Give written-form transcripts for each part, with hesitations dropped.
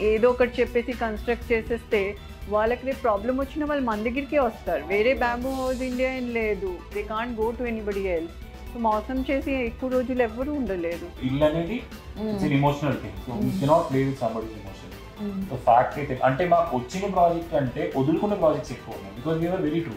ఏదో ఒకటి చెప్పేసి కన్స్ట్రక్ట్ చేసేస్తే వాళ్ళకి రేపు ప్రాబ్లం వచ్చినా వాళ్ళు మన దగ్గరికే వస్తారు. వేరే బ్యాంబూ హౌస్ ఇండియా ఏం లేదు, they can't go to anybody else. So మోసం చేసి ఎక్కువ రోజులు ఎవ్వరూ ఉండలేదు. ఇల్లు అనేది emotional thing, so you cannot play with somebody's emotion. So fact అయితే అంటే మాకు వచ్చిన ప్రాజెక్ట్ అంటే వదులుకున్న ప్రాజెక్ట్స్ ఎక్కువ ఉన్నాయి, because we are very true.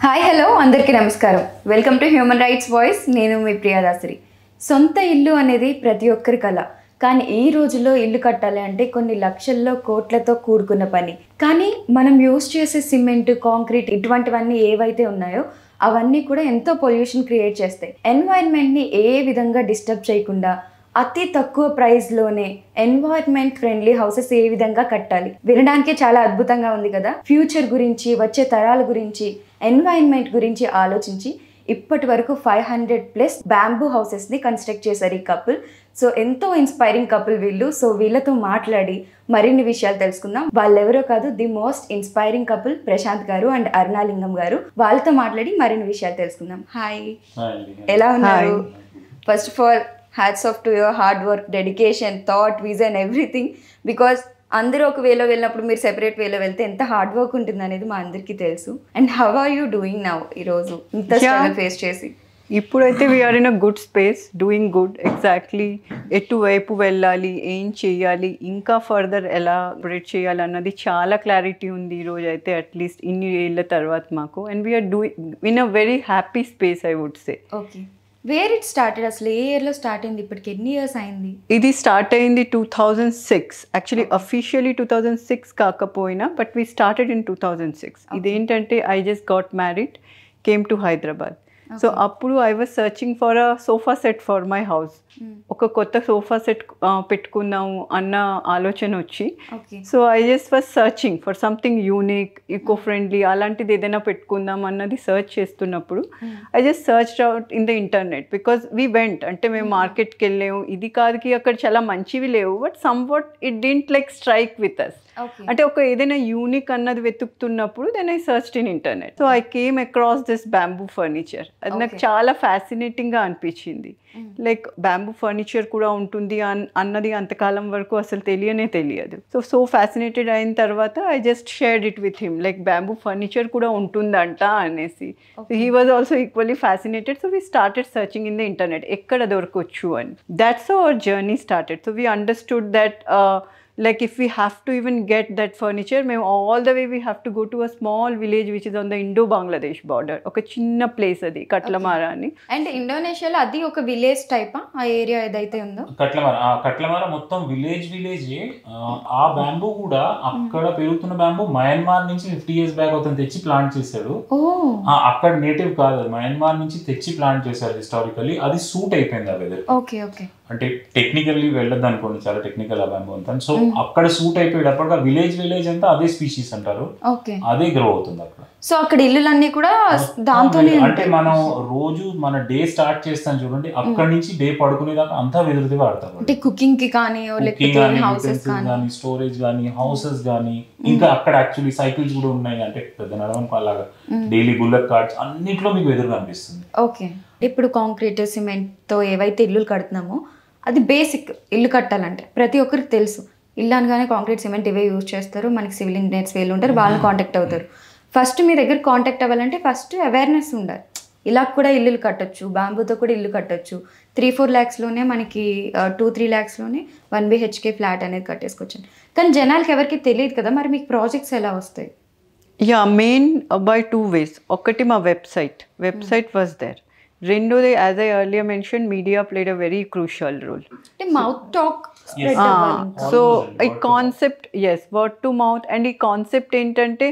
Hi hello అందరికీ నమస్కారం, welcome to human rights voice. నేను మీ ప్రియాదాసరి. సొంత ఇల్లు అనేది ప్రతి ఒక్కరి కల, కానీ ఈ రోజుల్లో ఇల్లు కట్టాలి అంటే కొన్ని లక్షల్లో కోట్లతో కూడుకున్న పని. కానీ మనం యూజ్ చేసే సిమెంట్, కాంక్రీట్ ఇటువంటివన్నీ ఏవైతే ఉన్నాయో అవన్నీ కూడా ఎంతో పొల్యూషన్ క్రియేట్ చేస్తాయి. ఎన్వైర్న్మెంట్ని ఏ విధంగా డిస్టర్బ్ చేయకుండా అతి తక్కువ ప్రైస్లోనే ఎన్వైర్న్మెంట్ ఫ్రెండ్లీ హౌసెస్ ఏ విధంగా కట్టాలి, వినడానికే చాలా అద్భుతంగా ఉంది కదా. ఫ్యూచర్ గురించి, వచ్చే తరాల గురించి, ఎన్వైర్న్మెంట్ గురించి ఆలోచించి ఇప్పటి వరకు 500+ బ్యాంబూ హౌసెస్ని కన్స్ట్రక్ట్ చేశారు ఈ కపుల్. సో ఎంతో ఇన్స్పైరింగ్ కపుల్ వీళ్ళు. సో వీళ్ళతో మాట్లాడి మరిన్ని విషయాలు తెలుసుకుందాం. వాళ్ళెవరో కాదు, the most inspiring couple Prashant garu and అరుణాలింగం గారు. వాళ్ళతో మాట్లాడి మరిన్ని విషయాలు తెలుసుకుందాం. హాయ్, ఎలా ఉన్నారు? First of all hats off to your hard work, dedication, thought, vision, everything. Because అందరూ ఒక వేలో వెళ్ళినప్పుడు మీరు సెపరేట్ వేలో వెళ్తే ఎంత హార్డ్ వర్క్ ఉంటుంది అనేది మా అందరికీ తెలుసు. And how are you doing now ఈరోజు ఇంత స్ట్రగల్ ఫేస్ చేసి? ఇప్పుడైతే we're in a good space, doing good. Exactly ఎటువైపు వెళ్ళాలి, ఏం చేయాలి, ఇంకా ఫర్దర్ ఎలా ఆపరేట్ చేయాలి అన్నది చాలా క్లారిటీ ఉంది ఈరోజు అయితే, అట్లీస్ట్ ఇన్ని ఏళ్ళ తర్వాత మాకు. And we're doing in a very happy space, I would say. Okay, where it started? అసలు ఏ ఇయర్లో స్టార్ట్ అయింది? ఇప్పటికి ఎన్ని ఇయర్స్ అయింది? ఇది స్టార్ట్ అయింది 2006. యాక్చువల్లీ అఫీషియలీ 2006 కాకపోయినా, బట్ వీ స్టార్టెడ్ ఇన్ 2006. ఇదేంటంటే I just got married, came to Hyderabad. So అప్పుడు I was searching for a sofa set for my house. ఒక కొత్త సోఫా సెట్ పెట్టుకుందాము అన్న ఆలోచన వచ్చి, so I just was searching for something unique, eco friendly, అలాంటిది ఏదైనా పెట్టుకుందాం అన్నది సర్చ్ చేస్తున్నప్పుడు I just search out in the internet. Because we went, అంటే మేము మార్కెట్కి వెళ్ళాము, ఇది కాదుకి అక్కడ చాలా మంచివి లేవు, but somewhat it didn't like strike with us. అంటే ఒక ఏదైనా యూనిక్ అన్నది వెతుకుతున్నప్పుడు then I searched in internet. So I came across this bamboo furniture. అది నాకు చాలా ఫ్యాసినేటింగ్గా అనిపించింది. లైక్ బ్యాంబూ ఫర్నిచర్ కూడా ఉంటుంది అన్నది అంతకాలం వరకు అసలు తెలియదు. సో ఫ్యాసినేటెడ్ అయిన తర్వాత I just shared it with him, like bamboo furniture కూడా ఉంటుందంట అనేసి. He was also equally fascinated. So we started searching in the internet, ఎక్కడ దొరకొచ్చు అని. That's how our journey started. So we understood that like if we have to even get that furniture, మేము all the way we have to go to a small village which is on the Indo-Bangladesh border. ఒక చిన్న place అది, కట్లమారా అని. And ఇండోనేషియాలో అది ఒక village టైపా ఆ area ఏదైతే ఉందో? కట్లమారా మొత్తం విలేజే. ఆ బ్యాంబూ కూడా అక్కడ పెరుగుతున్న బ్యాంబూ మయన్మార్ నుంచి 50 years బ్యాక్ అతను తెచ్చి ప్లాంట్ చేశాడు. అక్కడ నేటివ్ కాదు, మయన్మార్ నుంచి తెచ్చి ప్లాంట్ చేశారు హిస్టారికల్లీ. అది సూట్ అయిపోయింది ఆ వెదర్. ఓకే, అంటే టెక్నికల్లీ వెళ్ళదు అనుకోండి, చాలా టెక్నికల్ ఆ బ్యాంబూ అంతా. సో అక్కడ సూట్ అయిపోయేటప్పటికి విలేజ్ అంతా అదే స్పీషీస్ అంటారు, అదే గ్రో అవుతుంది అక్కడ. సో అక్కడ ఇల్లులన్నీ కూడా దాంతోనే, అంటే మనం రోజు మన డే స్టార్ట్ చేస్తాం చూడండి, అక్కడ నుంచి డే పడుకునేదాకా అంతా వెదురుది వాడతాం. అంటే కుకింగ్ కి కానీ, స్టోరేజ్ కానీ, హౌసెస్ కానీ, ఇంకా అక్కడ యాక్చువల్లీ సైకిల్స్ కూడా ఉన్నాయి, అంటే పెద్ద నడవడానికి అలాగా డైలీ బుల్లెట్ కార్డ్స్ అన్నిట్లో మీకు వెదురు కనిపిస్తుంది. ఓకే, ఇప్పుడు కాంక్రీట్, సిమెంట్ తో ఏవైతే ఇల్లులు కడుతున్నామో అది బేసిక్. ఇల్లు కట్టాలంటే ప్రతి ఒక్కరికి తెలుసు, ఇల్లు అనగానే కాంక్రీట్, సిమెంట్ ఇవే యూజ్ చేస్తారు. మనకి సివిల్ ఇంజనీర్స్ వీళ్ళు ఉంటారు, వాళ్ళని కాంటాక్ట్ అవుతారు. ఫస్ట్ మీ దగ్గర కాంటాక్ట్ అవ్వాలంటే ఫస్ట్ అవేర్నెస్ ఉండాలి. ఇలా కూడా ఇల్లులు కట్టొచ్చు, బ్యాంబూతో కూడా ఇల్లు కట్టొచ్చు. 3-4 lakhsలోనే మనకి 2-3 lakhsలోనే 1 BHK ఫ్లాట్ అనేది కట్టేసుకోవచ్చు. కానీ జనాలకి ఎవరికి తెలియదు కదా, మరి మీకు ప్రాజెక్ట్స్ ఎలా వస్తాయి? Yeah, main by 2 ways. ఒకటి మా వెబ్సైట్ వాజ్ దేర్. రెండోది, as I earlier mention, media played a very crucial role. అంటే మౌత్ టాక్, సో ఈ concept, word to mouth. And ఈ కాన్సెప్ట్ ఏంటంటే,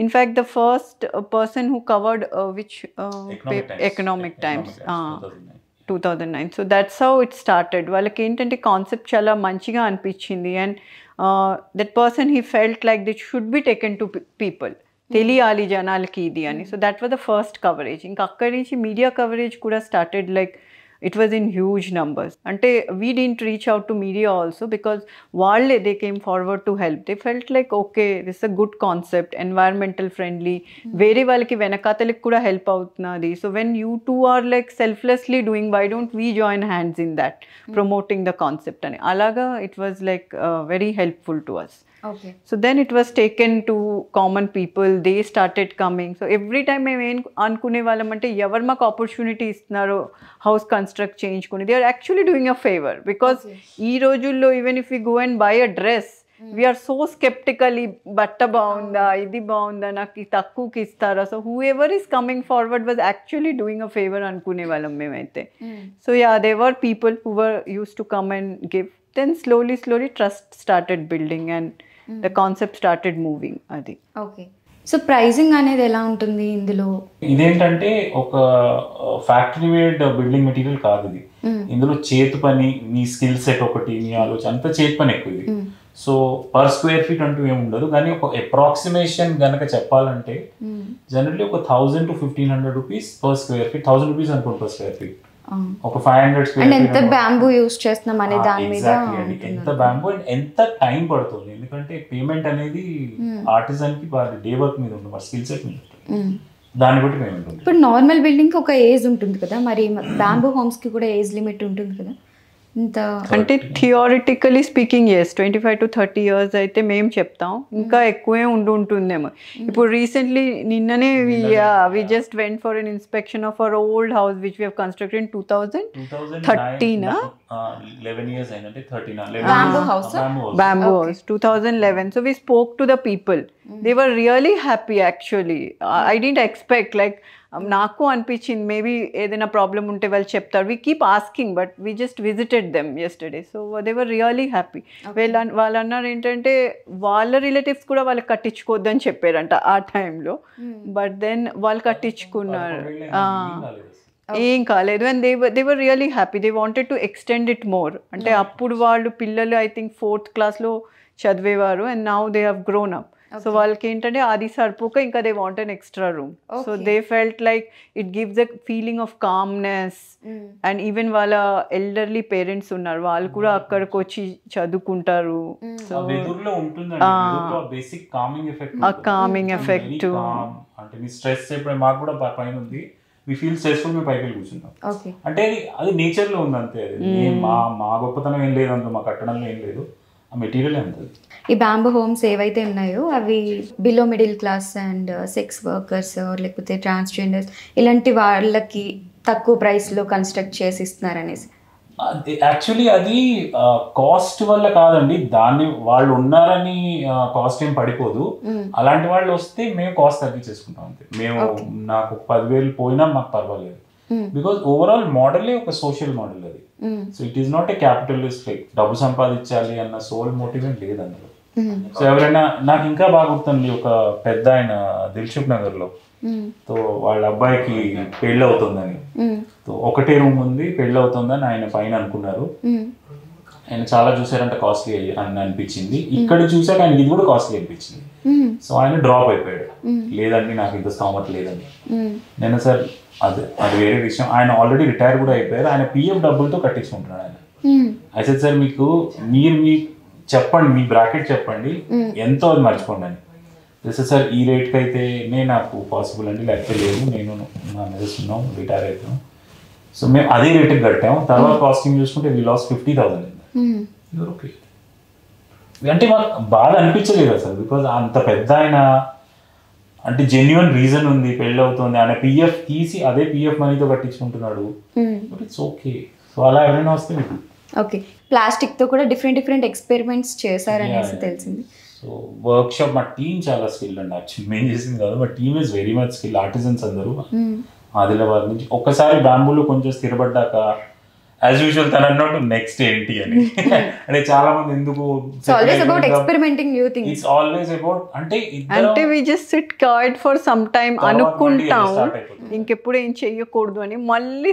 in fact the first person who covered which Economic Times 2009. So that's how it started. వాళ్ళకి ఏంటంటే concept చాలా మంచిగా అనిపించింది. And that person, he felt like this should be taken to people, తెలియాలి జనాలకి ఇది అని. So that was the first coverage. ఇంకా అక్కడి నుంచి మీడియా కవరేజ్ కూడా started. Like it was in huge numbers. Ante we didn't reach out to media also because they came forward to help. They felt like, okay, this is a good concept, environmental friendly, వేరే వాళ్ళకి వెనకాతలకి కూడా help అవుతున్నది. So when you two are like selflessly doing, why don't we join hands in that, promoting the concept ani alaga it was like very helpful to us. Okay. So then it was taken to common people, they started coming. So every time మేము ఏం అనుకునే వాళ్ళం అంటే ఎవరు మాకు opportunity ఇస్తున్నారో house construct చేయించుకుని, they are actually doing a favour. Because ఈ రోజుల్లో even if you go and buy a dress, we're so sceptical, ఈ బట్ట బాగుందా, ఇది బాగుందా, నాకు తక్కువకి ఇస్తారా. So whoever is coming forward was actually doing a favour అనుకునే వాళ్ళం మేమైతే. So yeah, they were people who were use to come and give. Then slowly trust started building and the concept started moving. Adi. Okay. So pricing అనేది ఎలా ఉంటుంది ఇందులో? ఇదేంటంటే ఒక factory made building material కాదు ఇది. ఇందులో చేతి పని, మీ స్కిల్ సెట్ ఒకటి, మీ ఆలోచన అంతా చేతి పని ఎక్కువ ఇది. సో పర్ స్క్వేర్ ఫీట్ అంటూ ఏమి ఉండదు, కానీ ఒక అప్రాక్సిమేషన్ గనక చెప్పాలంటే జనరల్లీ ఒక 1000 to 1500 rupees per square feet, 1000 rupees అనుకోండి పర్ స్క్వేర్ ఫీట్. ఒక 500 స్క్వేర్ ఫీట్ ఎంత బ్యాంబూ యూస్ చేస్తున్నాం అనే దాని మీద ఎంత బ్యాంబూ అండ్ ఎంత టైం పడుతుంది. ఎందుకంటే పేమెంట్ అనేది ఆర్టిజన్ కి డే వర్క్ మీద ఉంటుంది, స్కిల్ సెట్ మీద ఉంటుంది, దాన్ని బట్టి పేమెంట్ ఉంటుంది. ఇప్పుడు నార్మల్ బిల్డింగ్ కి ఒక ఏజ్ ఉంటుంది కదా, మరి బ్యాంబూ హోమ్స్ కి కూడా ఏజ్ లిమిట్ ఉంటుంది కదా? ఇంత అంటే థియోరిటికలీ స్పీకింగ్ ఎస్ 25 to 30 years అయితే మేము చెప్తాం, ఇంకా ఎక్కువే ఉంటుందేమో. ఇప్పుడు రీసెంట్లీ నిన్ననే we just went for an inspection of our old house which we have constructed in 2013. 11 years అంటే 13 bamboo house. 2011. So we spoke to the people. They were really happy actually. I didn't expect, like నాకు అనిపించింది maybe ఏదైనా problem ఉంటే వాళ్ళు చెప్తారు. We keep asking, but we just visited them yesterday. So they were really happy. వాళ్ళు అన్నారు ఏంటంటే వాళ్ళ రిలేటివ్స్ కూడా వాళ్ళకి కట్టించుకోవద్దని చెప్పారంట ఆ టైంలో, బట్ దెన్ వాళ్ళు కట్టించుకున్నారు, ఏం కాలేదు. And they were really happy. They wanted to extend it more. అంటే అప్పుడు వాళ్ళు పిల్లలు ఐ థింక్ 4th classలో చదివేవారు, and now they have grown up. So వాళ్ళకి ఏంటంటే అది సరిపోక ఇంకా they want an extra room. So they felt like it gives a feeling of calmness. And even వాళ్ళ ఎల్డర్లీ పేరెంట్స్ ఉన్నారు, వాళ్ళు కూడా అక్కడికి వచ్చి చదువుకుంటారు. సో కామింగ్ ఎఫెక్ట్ అంటే మీ స్ట్రెస్ ఎప్పుడు మాకు కూడా పైన ఉంది, వి ఫీల్ స్ట్రెస్ఫుల్, మేము పైకి కూర్చుంటాం. అంటే అది నేచర్ లో ఉంది అంతే. అది మా గొప్పతనం ఏం లేదు, అంత మా కట్టడంలో ఏం లేదు, ఆ మెటీరియల్ ఉంటుంది. ఈ బ్యాంబూ హోమ్స్ ఏవైతే ఉన్నాయో అవి below middle class and sex workers లేకపోతే ట్రాన్స్జెండర్స్ ఇలాంటి వాళ్ళకి తక్కువ ప్రైస్లో కన్స్ట్రక్ట్ చేసి ఇస్తున్నారనేసి. యాక్చువల్లీ అది కాస్ట్ వల్ల కాదండి, దాన్ని వాళ్ళు ఉన్నారని కాస్ట్ ఏం పడిపోదు. అలాంటి వాళ్ళు వస్తే మేము కాస్ట్ తగ్గించేసుకుంటాం అంతే. మేము నాకు 10,000 పోయినా మాకు పర్వాలేదు, బికాస్ ఓవరాల్ మోడలే ఒక సోషల్ మోడల్ అది. So it is not a capitalist, like డబ్బు సంపాదించాలి అన్న సోల్ మోటివ్ ఏం లేదు అందులో. సో ఎవరైనా, నాకు ఇంకా బాగా గుర్తుంది, ఒక పెద్ద ఆయన దిల్సుఖ్ నగర్ లో, సో వాళ్ళ అబ్బాయికి పెళ్ళి అవుతుందని, ఒకటే రూమ్ ఉంది, పెళ్ళి అవుతుందని ఆయన పైన అనుకున్నారు. ఆయన చాలా చూసారంటే కాస్ట్లీ అని అనిపించింది. ఇక్కడ చూసాక ఆయనకి ఇది కూడా కాస్ట్లీ అనిపించింది. సో ఆయన డ్రాప్ అయిపోయాడు, లేదండి నాకు ఇంత స్తోమత లేదని. నేను సార్ అది వేరే విషయం, ఆయన ఆల్రెడీ రిటైర్ కూడా అయిపోయారు, ఆయన పిఎఫ్ డబ్బులతో కట్టించుకుంటున్నాడు ఆయన. అయితే సార్ మీరు చెప్పండి, మీ బ్రాకెట్ చెప్పండి ఎంతో అది మర్చిపోండి అని. సార్ ఈ రేట్కి అయితే నాకు పాసిబుల్ అండి, లేకపోతే లేదు, నేను నా నిలుస్తున్నాం, రిటైర్ అవుతాం. సో మేము అదే రేటుకి కట్టాము. తర్వాత కాస్టింగ్ చూసుకుంటే వీ లాస్ 50,000. ఓకే అంటే మాకు బాగా అనిపించలేదు అసలు, బికాజ్ అంత పెద్ద ఆయన అంటే జెన్యున్ రీజన్ ఉంది, పెళ్ళి అవుతుంది, ఆయన పిఎఫ్ తీసి అదే పిఎఫ్ మనీతో కట్టించుకుంటున్నాడు. It's okay. సో అలా ఎవరైనా వస్తే మీకు ఓకే. ప్లాస్టిక్ తో కూడా డిఫరెంట్ ఎక్స్పెరిమెంట్స్ చేశారనేసి తెలిసింది. సో వర్క్ షాప్ మా టీమ్ చాలా స్కిల్ అండి. యాక్చువల్లీ మేము చేసింది కాదు, మా team is very much skill. Artisans అందరూ ఆదిలాబాద్ నుంచి. ఒక్కసారి బ్యాంబూలో కొంచెం స్థిరపడ్డాక యాజ్ యూజువల్ తన అన్నట్టు నెక్స్ట్ ఏంటి అని అంటే చాలా మంది ఎందుకు ఇట్స్ ఆల్వేస్ అబౌట్ అంటే we just sit quiet for some time అనుకుంటాం ఇంకెప్పుడు ఏం చెయ్యకూడదు అని, మళ్ళీ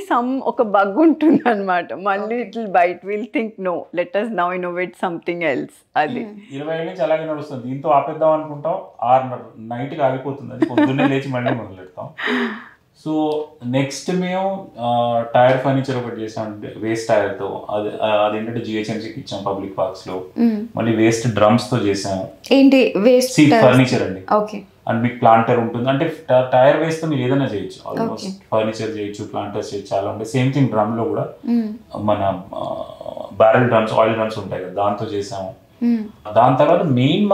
ఒక బగ్ ఉంటుంది అనమాట. మళ్ళీ it will bite, will think no let us now innovate something else. అది 20 ఏళ్ళ నుంచి అలాగే నడుస్తుంది. దీంతో ఆపేద్దాం అనుకుంటాం, 6 నైట్కి ఆగిపోతుంది, అది పొద్దున్నే లేచి మళ్ళీ మొదలెడతాం. సో నెక్స్ట్ మేము టైర్ ఫర్నిచర్ ఒకటి చేసాం వేస్ట్ టైర్తో. అదేంటంటే జిహెచ్ఎంసీకి ఇచ్చాం పబ్లిక్ పార్క్స్ లో. మళ్ళీ వేస్ట్ డ్రమ్స్ తో చేసాము. ఏంటి వేస్ట్ సీట్ ఫర్నిచర్ అండి. ఓకే. అండ్ మీకు ప్లాంటర్ ఉంటుంది, అంటే టైర్ వేస్ట్ తో మీరు ఏదైనా చేయొచ్చు. ఆల్మోస్ట్ ఫర్నిచర్ చేయొచ్చు, ప్లాంటర్స్ చేయొచ్చు, చాలా ఉంటాయి. సేమ్ థింగ్ డ్రమ్ లో కూడా మన బ్యారెల్ డ్రమ్స్, ఆయిల్ డ్రమ్స్ ఉంటాయి కదా, దాంతో చేసాము. దాని తర్వాత మెయిన్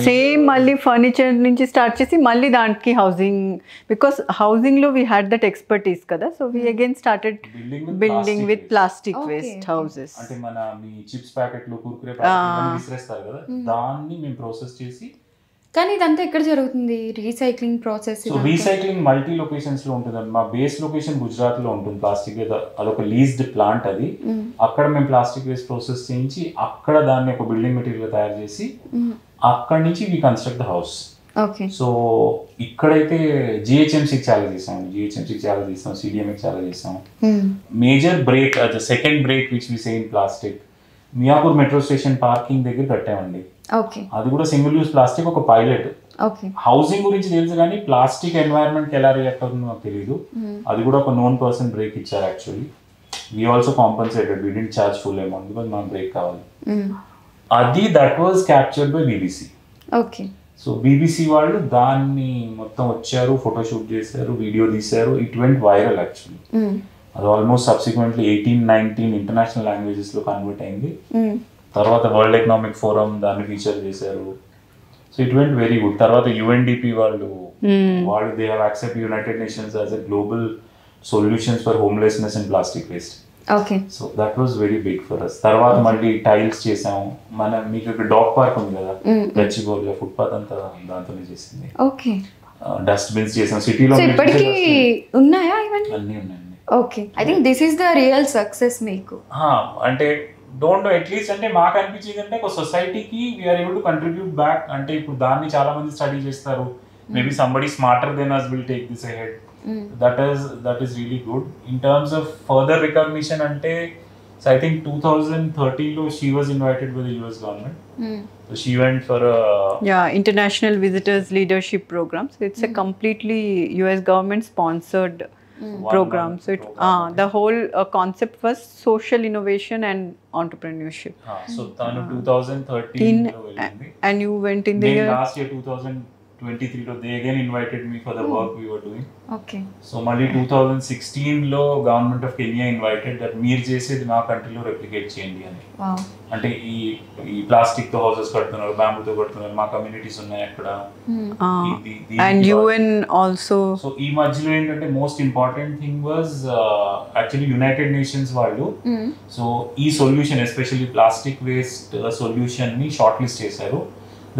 సేమ్ మళ్ళీ ఫర్నిచర్ నుంచి స్టార్ట్ చేసి మళ్ళీ దానికి హౌసింగ్, బికాస్ హౌసింగ్ లో వీ హ్యాడ్ దట్ ఎక్స్పర్టీస్ కదా, so we again started building with plastic waste houses. అంటే మన మీ చిప్స్ ప్యాకెట్లు, కుర్కురే ప్యాకెట్లు విసిరేస్తారు కదా, దాన్ని మేము ప్రాసెస్ చేసి. కానీ ఇదంతా ఎక్కడ జరుగుతుంది recycling process? So recycling multi locations లో ఉంటుంది. మా బేస్ లొకేషన్ గుజరాత్ లో ఉంటుంది. ప్లాస్టిక్ అదొక లీజ్డ్ ప్లాంట్ అది. అక్కడ మేము ప్లాస్టిక్ వేస్ట్ ప్రాసెస్ చేయించి అక్కడ దాన్ని ఒక బిల్డింగ్ మెటీరియల్ తయారు చేసి అక్కడ నుంచి we construct the house. So ఇక్కడైతే జిహెచ్ఎంసీకి చాలా చేసాం, సిడిఎంకి చాలా చేసాం. Major break, second break which we say in plastic, Miyapur metro station parking దగ్గర కట్టామండి. అది కూడా సింగిల్ యూజ్ ప్లాస్టిక్, ఒక పైలట్. హౌసింగ్ గురించి తెలుసు కానీ ప్లాస్టిక్ ఎన్వైరన్మెంట్ కి ఎలా రియాక్ట్ అవుతుందో నాకు తెలియదు. అది కూడా ఒక నోన్ పర్సన్ బ్రేక్ ఇచ్చారు. Actually we also compensated, we didn't charge full amount because మనకు బ్రేక్ కావాలి. అది that was captured by BBC. So BBC వాళ్ళు దాన్ని మొత్తం వచ్చారు, ఫోటోషూట్ చేశారు, వీడియో తీశారు. It went viral actually. అది ఆల్మోస్ట్ సబ్సిక్వెంట్లీ 18-19 ఇంటర్నేషనల్ లాంగ్వేజెస్ లో కన్వర్ట్ అయింది. తర్వాత వరల్డ్ ఎకనామిక్ ఫోరం దాన్ని ఫీచర్ చేశారు. So it went very good. తర్వాత యుఎన్డిపి వాళ్ళు they have accept United nations as a global solutions for homelessness and plastic waste. So that was very big for us. తర్వాత మళ్ళీ tiles చేసాము. మీకు ఇక్కడ dog park ఉంది కదా గచ్చిబౌలిలో, ఫుట్పాత్ అంతా దాంతోనే చేసింది. డస్ట్బిన్స్ చేసాం సిటీలో. ఉన్నాయా ఇవన్నీ? అన్నీ ఉన్నాయండి. Okay, I think this is the real success మీకు. అంటే డోంట్ నో, అట్లీస్ట్ అంటే మాకు అనిపించేది అంటే ఒక సొసైటీకి we are able to contribute back. అంటే ఇప్పుడు దాన్ని చాలా మంది స్టడీ చేస్తారు. Maybe somebody smarter than us will take this ahead. That is really good. In terms of further recognition అంటే so I think 2013 లో she was invited by the US government. So she went for a international visitors leadership program. So it's a completely US government sponsored program. So the whole concept was social innovation and entrepreneurship. So tanu 2013 lo velindi and you went in the year last year 2023 lo they again invited me for the work we were doing. So malli 2016 lo government of Kenya invited that meer chesedi ma country lo replicate cheyandi ani. అంటే ఈ plastic తో houses కడుతున్నారు, bamboo తో కడుతున్నారు, మా communities ఉన్నాయి అక్కడ. And UN also. So ఈ మధ్యలో ఏంటంటే most important thing was actually United nations వాళ్ళు సో ఈ solution especially plastic waste solution ని షార్ట్ లిస్ట్ చేశారు.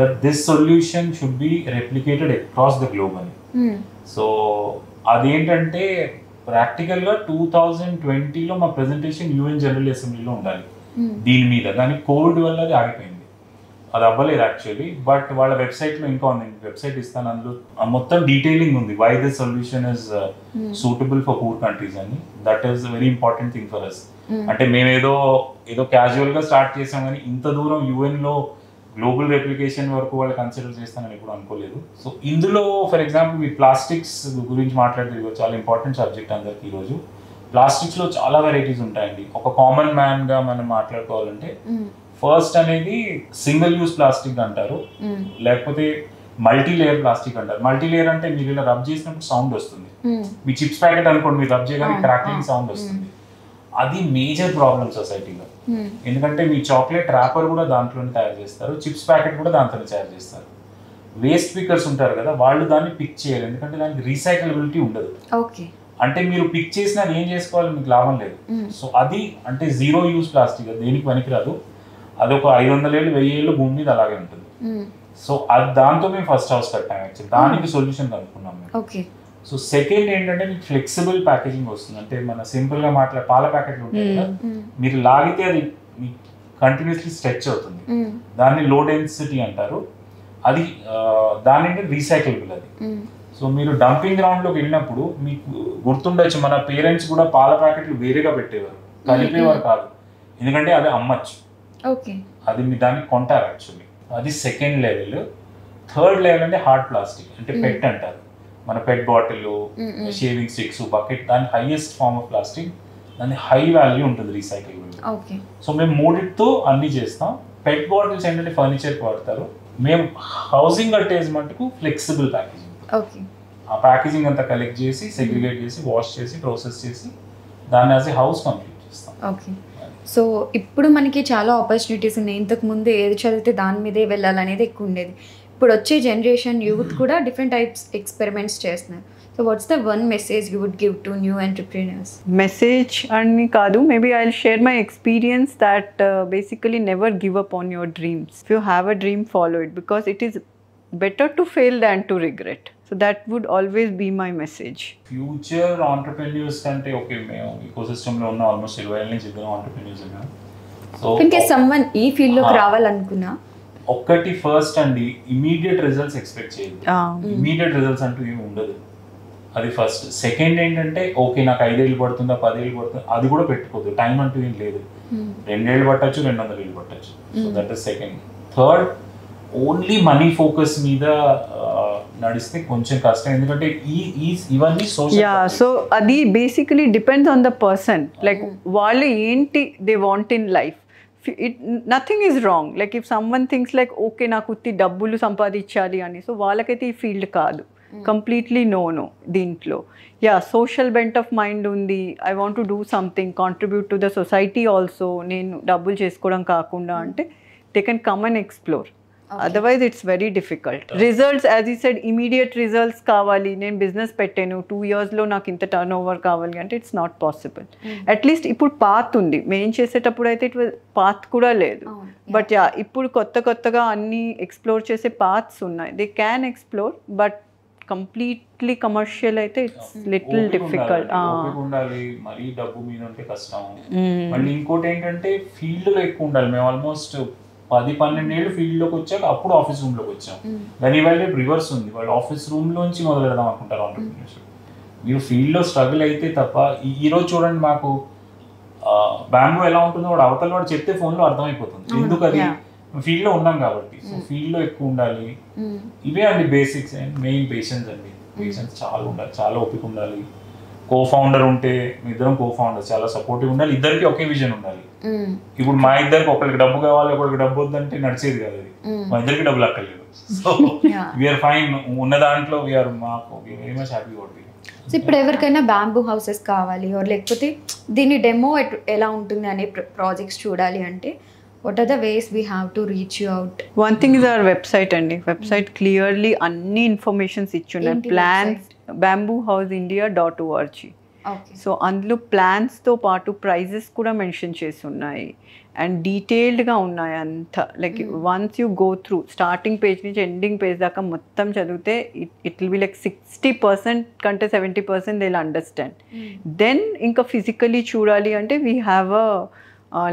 That this solution should be replicated across the globe అని. సో అదేంటంటే ప్రాక్టికల్ గా 2020లో మా ప్రెజెంటేషన్ యుఎన్ జనరల్ అసెంబ్లీలో ఉండాలి దీని మీద, కానీ కోవిడ్ వల్ల అది ఆగిపోయింది. అది అవ్వలేదు యాక్చువల్లీ. బట్ వాళ్ళ వెబ్సైట్ లో ఇంకా ఉంది, వెబ్సైట్ ఇస్తాను, అందులో మొత్తం డీటెయిలింగ్ ఉంది why this solution is suitable for poor countries అని. That is very important thing for us. అంటే మేము ఏదో క్యాజువల్ గా స్టార్ట్ చేసాం కానీ ఇంత దూరం యుఎన్ లో గ్లోబల్ రెప్లికేషన్ వరకు వాళ్ళు కన్సిడర్ చేస్తానని ఎప్పుడు అనుకోలేదు. సో ఇందులో ఫర్ ఎగ్జాంపుల్ మీ ప్లాస్టిక్స్ గురించి మాట్లాడితే చాలా ఇంపార్టెంట్ సబ్జెక్ట్ అందరికి ఈరోజు. ప్లాస్టిక్స్ లో చాలా వెరైటీస్ ఉంటాయండి. ఒక కామన్ మ్యాన్ గా మనం మాట్లాడుకోవాలంటే ఫస్ట్ అనేది సింగిల్ యూజ్ ప్లాస్టిక్ అంటారు, లేకపోతే మల్టీ లేయర్ ప్లాస్టిక్ అంటారు. మల్టీ లేయర్ అంటే మీరు ఇలా రబ్ చేసినప్పుడు సౌండ్ వస్తుంది. మీ చిప్స్ ప్యాకెట్ అనుకోండి, మీరు రబ్ చేయగానే క్రాక్లింగ్ సౌండ్ వస్తుంది. అది మేజర్ ప్రాబ్లమ్ సొసైటీలో. ఎందుకంటే మీ చాక్లెట్ ర్యాపర్ కూడా దాంట్లోనే తయారు చేస్తారు, చిప్స్ ప్యాకెట్ కూడా దాంట్లోనే తయారు చేస్తారు. వేస్ట్ పికర్స్ ఉంటారు కదా, వాళ్ళు దాన్ని పిక్ చేయరు ఎందుకంటే దానికి రీసైకలబిలిటీ ఉండదు. అంటే మీరు పిక్ చేసినా అది ఏం చేసుకోవాలి, మీకు లాభం లేదు. సో అది అంటే జీరో యూజ్ ప్లాస్టిక్, దేనికి పనికిరాదు. అది ఒక 500 ఏళ్ళు 1000 ఏళ్ళు భూమి మీద అలాగే ఉంటుంది. సో అది దాంతో మేము ఫస్ట్ హౌస్ కట్టాము. యాక్చువల్లీ దానికి సొల్యూషన్ కనుక్కున్నాం మేము. సో సెకండ్ ఏంటంటే మీకు ఫ్లెక్సిబుల్ ప్యాకేజింగ్ వస్తుంది. అంటే మన సింపుల్ గా పాల ప్యాకెట్లు ఉంటాయి కదా, మీరు లాగితే అది కంటిన్యూస్లీ స్ట్రెచ్ అవుతుంది. దాన్ని లో డెన్సిటీ అంటారు. అది దాని రీసైకిలబుల్ అది. సో మీరు డంపింగ్ గ్రౌండ్ లోకి వెళ్ళినప్పుడు మీకు గుర్తుండొచ్చు, మన పేరెంట్స్ కూడా పాల ప్యాకెట్లు వేరేగా పెట్టేవారు, కలిపేవారు కాదు. ఎందుకంటే అది అమ్మచ్చు, అది మీ దాన్ని కొంటారు యాక్చువల్లీ. అది సెకండ్ లెవెల్. థర్డ్ లెవెల్ అంటే హార్డ్ ప్లాస్టిక్, అంటే పెట్ అంటారు. మన పెట్ బాటిల్, షేవింగ్ స్టిక్స్, బకెట్, దాని హైయెస్ట్ ఫార్మ్ ఆఫ్ ప్లాస్టిక్, దాని హై వాల్యూ ఉంటుంది రీసైక్లబుల్. సో మేము మూడిటితో అన్ని చేస్తాం. పెట్ బాటిల్స్ ఏంటంటే ఫర్నిచర్కి వాడతారు. మేము హౌసింగ్ కట్టేసి మటుకు ఫ్లెక్సిబుల్ ప్యాకేజింగ్. ఆ ప్యాకేజింగ్ అంతా కలెక్ట్ చేసి సెగ్రిగేట్ చేసి వాష్ చేసి ప్రాసెస్ చేసి దాన్ని యాజ్ ఏ హౌస్ కంప్లీట్ చేస్తాం. ఓకే. సో ఇప్పుడు మనకి చాలా ఆపర్చునిటీస్ ఉన్నాయి. ఇంతకు ముందు ఏది చదివితే దాని మీదే వెళ్ళాలనేది ఎక్కువ ఉండేది. ఇప్పుడు వచ్చే జనరేషన్ యూత్ కూడా డిఫరెంట్ టైప్స్ ఎక్స్పెరిమెంట్స్ చేస్తున్నారు. So what's the one message you would give to new entrepreneurs? Message అని కాదు, maybe I will share my experience that basically never give up on your dreams. If you have a dream, follow it, because it is better to fail than to regret. So that would always be my message. Future entrepreneurs అంటే okay, మేము ecosystem లో ఉన్న almost 20 ఏళ్ళ నుంచి ఇద్దరం entrepreneurs ఉన్నాం. So ఇంకే someone ఈ ఫీల్డ్ లోకి రావాలనుకున్నా ఒక్కటి ఫస్ట్ అండి, ఇమీడియట్ రిజల్ట్స్ ఎక్స్పెక్ట్ చేయదు. ఇమీడియట్ రిజల్ట్స్ అంటూ ఏమి ఉండదు, అది ఫస్ట్. సెకండ్ ఏంటంటే ఓకే నాకు 5 ఏళ్ళు పడుతుందా 10 ఏళ్ళు పడుతుందా అది కూడా పెట్టుకోదు, టైం అంటూ ఏం లేదు. 2 ఏళ్ళు పట్టచ్చు, 200 ఏళ్ళు పట్టచ్చు. So that is second. Third, only money focus మీద నడిస్తే కొంచెం కష్టం, ఎందుకంటే ఇవన్నీ సోషల్. సో అది basically depends on the person. Like వాళ్ళు ఏంటి they want in life. Nothing is wrong. Like if someone things like okay నాకు ఉత్తి డబ్బులు సంపాదించాలి అని, సో వాళ్ళకైతే ఈ ఫీల్డ్ కాదు, కంప్లీట్లీ నో దీంట్లో. సోషల్ బెంట్ ఆఫ్ మైండ్ ఉంది, I want to do something, contribute to the society also, నేను డబ్బులు చేసుకోవడం కాకుండా అంటే they can come and explore. Otherwise it's very difficult. Results as you said immediate results కావాలి, నేను business పెట్టాను 2 yearsలో నాకు ఇంత టర్న్ ఓవర్ కావాలి అంటే ఇట్స్ నాట్ పాసిబుల్. అట్లీస్ట్ ఇప్పుడు పాత్ ఉంది, మేము చేసేటప్పుడు అయితే ఇట్ పాత్ కూడా లేదు. బట్ ఇప్పుడు కొత్తగా అన్ని ఎక్స్ప్లోర్ చేసే పాత్స్ ఉన్నాయి, they can explore. But completely commercial అయితే ఇట్స్ లిటిల్ డిఫికల్ట్. ఉండాలి, మరీ డబ్బు మీద ఉంటే కష్టం. మళ్ళీ ఇంకోటి ఏంటంటే ఫీల్డ్లో ఎక్కువ ఉండాలి. మేము ఆల్మోస్ట్ 10-12 ఏళ్ళు ఫీల్డ్లోకి వచ్చాక అప్పుడు ఆఫీస్ రూమ్లోకి వచ్చాం. దాని ఇవాళ రివర్స్ ఉంది, వాళ్ళు ఆఫీస్ రూమ్లోంచి మొదలు పెడదాం అనుకుంటారు ఆంటర్‌ప్రెన్యూర్షిప్. మీరు ఫీల్డ్లో స్ట్రగుల్ అయితే తప్ప. ఈరోజు చూడండి మాకు బ్యాంబూ ఎలా ఉంటుందో వాడు అవతల వాడు చెప్తే ఫోన్లో అర్థమైపోతుంది, ఎందుకు అది ఫీల్డ్లో ఉన్నాం కాబట్టి. సో ఫీల్డ్లో ఎక్కువ ఉండాలి. ఇవే అండి బేసిక్స్. అండ్ మెయిన్ పేషెన్స్ అండి. పేషెన్స్ చాలా ఉండాలి, చాలా ఓపిక ఉండాలి. కో-ఫౌండర్ ఉంటే మీ ఇద్దరం కో-ఫౌండర్ చాలా సపోర్టివ్ ఉండాలి, ఇద్దరికి ఒకే విజన్ ఉండాలి. ఇప్పుడు మా ఇద్దరికి ఒకరికి డబ్బు కావాలి ఒకరికి డబ్బు వద్దంటే నడిచేది కాదు, అది మా ఇద్దరికి డబ్బులు అక్కర్లేదు. సో వీఆర్ ఫైన్, ఉన్న దాంట్లో వీఆర్ మాకు very much happy out. So ఇప్పుడు ఎవరికైనా బ్యాంబూ హౌసెస్ కావాలి, లేకపోతే దీని డెమో ఎలా ఉంటుంది అనే ప్రాజెక్ట్స్ చూడాలి అంటే what are the ways we have to reach you out? One thing is our website అండి. వెబ్సైట్ క్లియర్లీ అన్ని ఇన్ఫర్మేషన్స్ ఇచ్చున్నాయి. Plans bamboohouseindia.org. సో అందులో ప్లాన్స్తో పాటు ప్రైజెస్ కూడా మెన్షన్ చేసి ఉన్నాయి అండ్ డీటెయిల్డ్గా ఉన్నాయి అంతా. Like once you go through starting page నుంచి ఎండింగ్ పేజ్ దాకా మొత్తం చదివితే ఇట్ విల్ బి లైక్ 60% కంటే 70% దే విల్ అండర్స్టాండ్. దెన్ ఇంకా ఫిజికలీ చూడాలి అంటే we have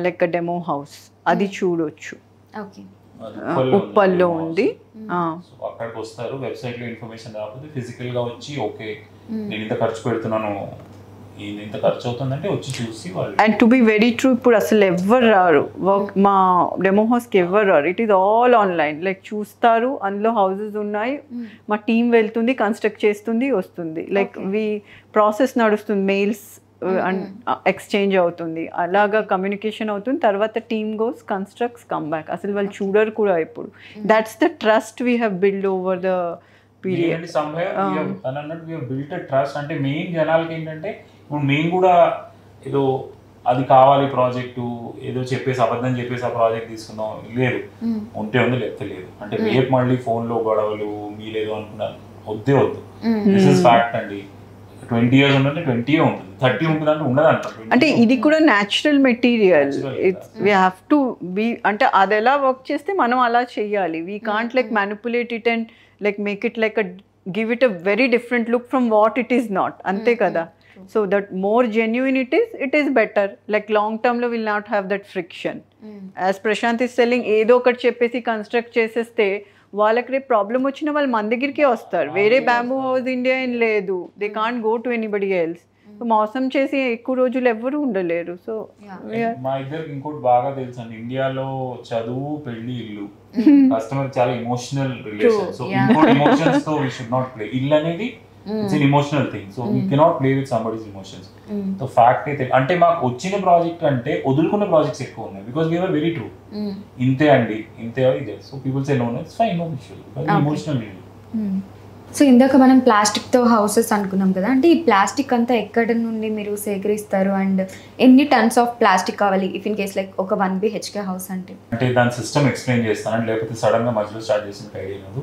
like a demo house, అది చూడొచ్చు. ఉప్పల్లో ఉంది. అక్కడికి వస్తారు, వెబ్సైట్ లో ఇన్ఫర్మేషన్ రాకపోతే ఫిజికల్ గా వచ్చి ఓకే నేను ఇంత ఖర్చు పెడుతున్నాను, ఇంత ఖర్చు అవుతుందంటే వచ్చి చూసి వాళ్ళు. And to be very true, ఇప్పుడు అసలు ఎవరు రారు మా డెమో హౌస్కి, ఎవరు రారు. It is all online. Like చూస్తారు, అందులో హౌసెస్ ఉన్నాయి, మా టీం వెళ్తుంది, కన్స్ట్రక్ట్ చేస్తుంది, వస్తుంది. లైక్ ప్రాసెస్ నడుస్తుంది, మెయిల్స్ ఎక్స్చేంజ్ అవుతుంది, అలాగా కమ్యూనికేషన్ అవుతుంది. తర్వాత team goes, constructs, come back. అసలు వాళ్ళు చూడరు కూడా ఇప్పుడు. That's the trust we have build over the period. Trust అంటే మెయిన్ జనాలకి ఏంటంటే ఇప్పుడు మేము కూడా ఏదో అది కావాలి ప్రాజెక్టు ఏదో చెప్పేసి అబద్ధం చెప్పేసి ఆ ప్రాజెక్ట్ తీసుకుందాం లేదు, ఉంటే ఉంది లేకపోతే లేదు అంటే రేపు మళ్ళీ ఫోన్లో గొడవలు మీరేదో అనుకున్నారు, వద్దే వద్దు. దిస్ ఇస్ ఫ్యాక్ట్ అండి. 20 years ఉంటే 20 ఉంటుంది, 30 ఉంటుంది అంటే ఉండదు అంటారు. అంటే ఇది కూడా natural material, we have to be, అంటే అది ఎలా వర్క్ చేస్తే మనం అలా చెయ్యాలి. We can't like manipulate it and like make it like give it a very different look from what it is not. అంతే కదా. So that more genuine it is better. Like long term లో will not have that friction. As Prashant is selling, ఏదో ఒకటి చెప్పేసి construct చేసేస్తే వాళ్ళకి రేపు problem వచ్చిన వాళ్ళు మన దగ్గరికే వస్తారు. వేరే బ్యాంబూ హౌస్ ఇండియా ఏం లేదు, they can't go to anybody else. So మోసం చేసి ఎక్కువ రోజులు ఎవరు ఉండలేరు. సో మా ఇద్దరికి ఇంకోటి బాగా తెలుసు అండి, ఇండియాలో చదువు, పెళ్లి, ఇల్లు కస్టమర్ చాలా ఎమోషనల్ రిలేషన్. సో ఇంకోటి ఎమోషన్స్ తో వి షుడ్ నాట్ ప్లే. ఇల్లు అనేది it's an emotional thing. So you cannot play with somebody's emotions. So fact అయితే అంటే మాకు వచ్చిన ప్రాజెక్ట్ అంటే వదులుకున్న ప్రాజెక్ట్స్ ఎక్కువ ఉన్నాయి because we are very true. ఇంతే అండి ఇంతే ఇదే. So people say no it's fine, no issue, emotional. సో ఇందాక మనం ప్లాస్టిక్తో హౌసెస్ అనుకున్నాం కదా, అంటే ఈ ప్లాస్టిక్ అంతా ఎక్కడ నుండి మీరు సేకరిస్తారు అండ్ ఎన్ని టన్స్ ఆఫ్ ప్లాస్టిక్ కావాలి ఇఫ్ ఇన్ కేస్ లైక్ ఒక 1 BHK హౌస్ అంటే దాని సిస్టమ్ ఎక్స్ప్లెయిన్ చేస్తాను, లేకపోతే సడన్ గా మధ్యలో స్టార్ట్ చేసిన ఐడియా లేదు.